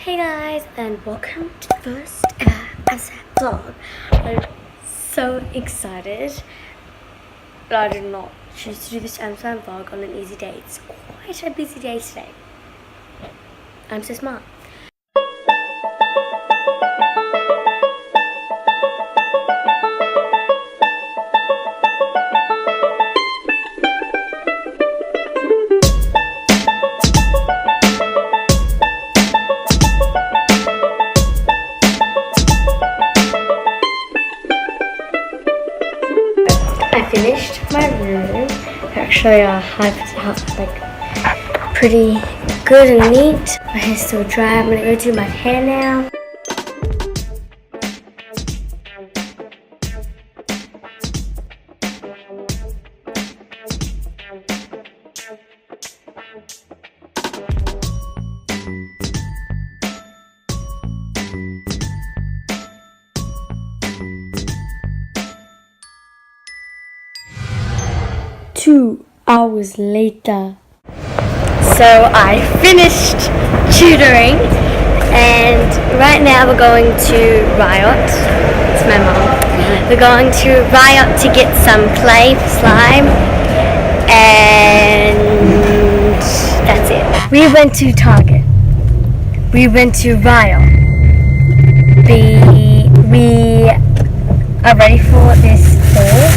Hey guys, and welcome to the first ever AMSFAM vlog. I'm so excited, but I did not choose to do this AMSFAM vlog on an easy day. It's quite a busy day today. I'm so smart. I finished my room. Actually, like pretty good and neat. My hair's still dry. I'm gonna go do my hair now. Two hours later. So I finished tutoring and right now we're going to Riot. It's my mom. We're going to Riot to get some clay for slime and that's it. We went to Target. We went to Riot. We are ready for this haul.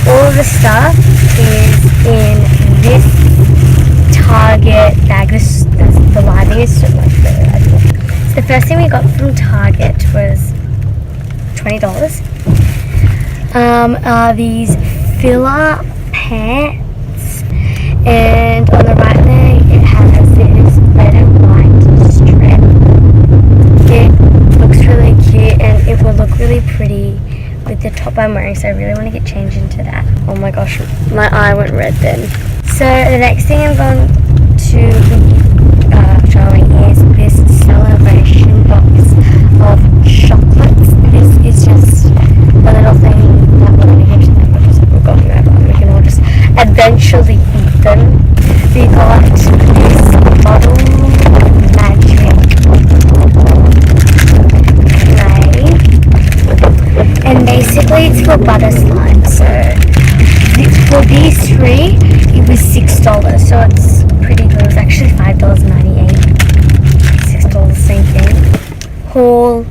All of the stuff is in this Target bag. The lighting is so much better. So the first thing we got from Target was $20. Are these filler pants, and on the right leg it has this red and white strip. It looks really cute and it will look really pretty with the top I'm wearing, so I really want to get changed into that. Oh my gosh, my eye went red then. So the next thing I'm going to be showing is this celebration box of chocolates. This is just a little thing that we're going to give to them because we're going over and we can all just eventually eat them. We got this bottle magic and basically it's for butter slime. So for these three it was $6, so it's pretty good. It was actually $5.98. $6, same thing. Haul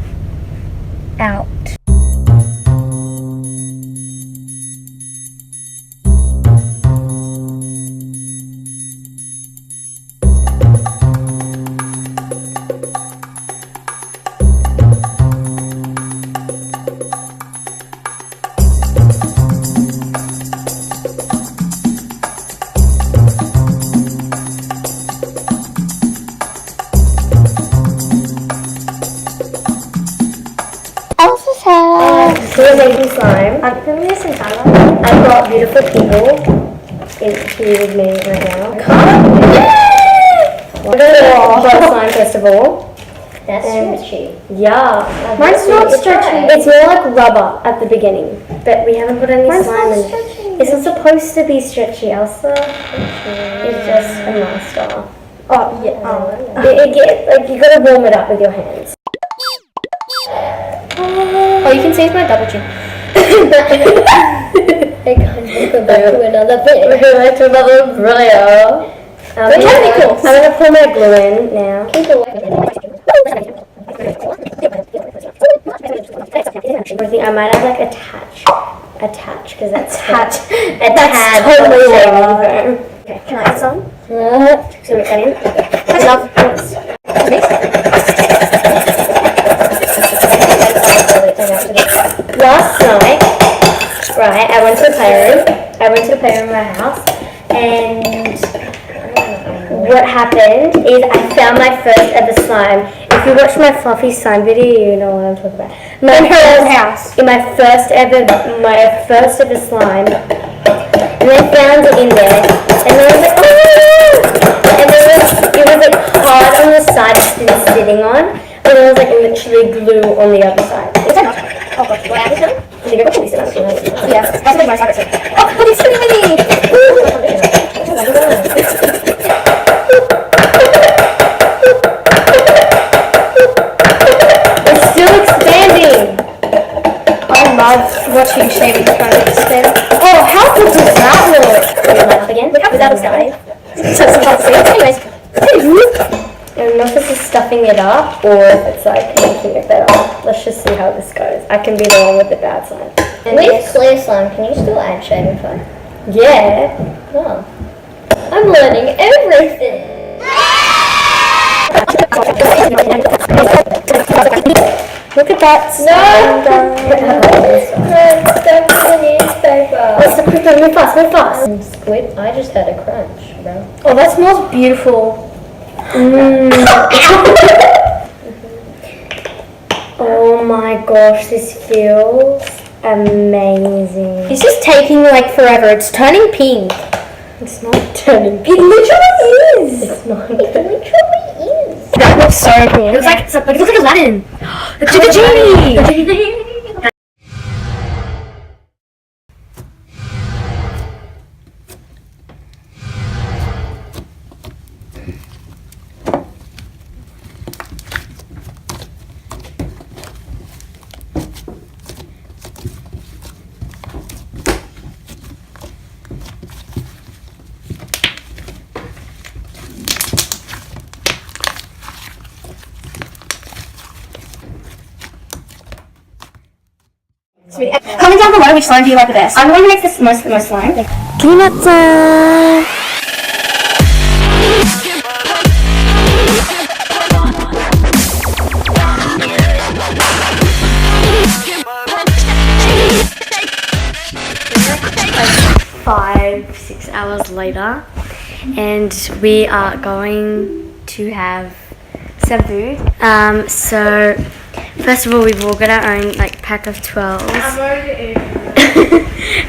out. We're making slime. I'm filming this in Thailand. I've got beautiful people here with me right now. We're going to do a slime first of all. That's stretchy. Yeah. Mine's not stretchy. It's more like rubber at the beginning. But we haven't put any slime in. It's not supposed to be stretchy, Elsa. It's just a master. Oh, yeah. You gotta warm it up with your hands. Oh, you can save my double chin. Hey guys, welcome back to another video. We're going to another video. I'm going to pull my glue in now. I might have like attach, because that's totally wrong. Okay, can I add some? So we add in. I love this. Last night, right, I went to the playroom in my house, and what happened is I found my first ever slime. If you watch my fluffy slime video, you know what I'm talking about. In my first ever slime, and I found it in there, and I was like, oh! And it was like hard on the side it's been sitting on, but there was like literally glue on the other side. Oh gosh, what happened? Yeah, that's like my side. Oh, but it's so many! watching shaving trying to spin. Oh, how good does that look? Light up again. Look how that was going. So some hot seats. Anyways, I don't know if this is stuffing it up or if it's like making it better. Let's just see how this goes. I can be the one with the bad side. with clear slime, can you still add shaving foam? Yeah. Oh. I'm learning everything. Look at that. Stuck in the newspaper. Let's move fast, move fast. Squid, I just had a crunch, bro. Oh, that smells beautiful. Oh my gosh, this feels amazing. This is taking like forever. It's turning pink. It's not turning pink. It literally is. It's not. It literally is. That looks so cool. It looks like Aladdin. Look at the genie. Comment down below which slime do you like the best. I'm going to make this the most slime. Peanut slime. Like 5-6 hours later, and we are going to have some food. So first of all, we've all got our own like pack of 12s. I'm already eating.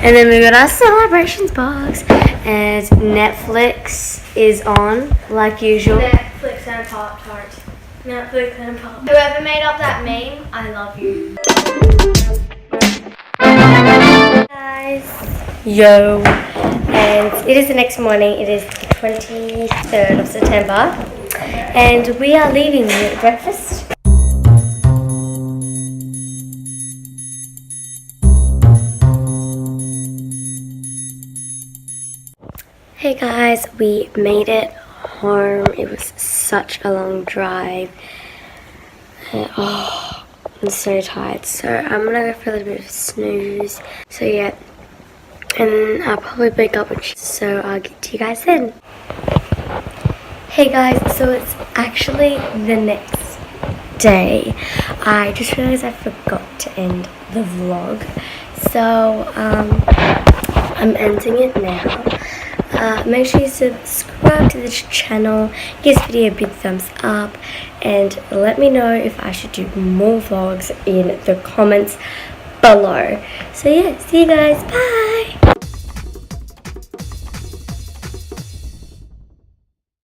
And then we got our celebrations box, and Netflix is on like usual. Netflix and Pop-Tarts. Netflix and Pop. Whoever made up that meme, I love you. Guys, yo, and it is the next morning. It is the 23rd of September, and we are leaving with breakfast. Hey guys, we made it home. It was such a long drive. And, oh, I'm so tired. So I'm gonna go for a little bit of a snooze. So yeah, and I'll probably wake up. So I'll get to you guys then. Hey guys, so it's actually the next day. I just realized I forgot to end the vlog. So I'm ending it now. Make sure you subscribe to this channel, give this video a big thumbs up, and let me know if I should do more vlogs in the comments below. So yeah, see you guys, bye!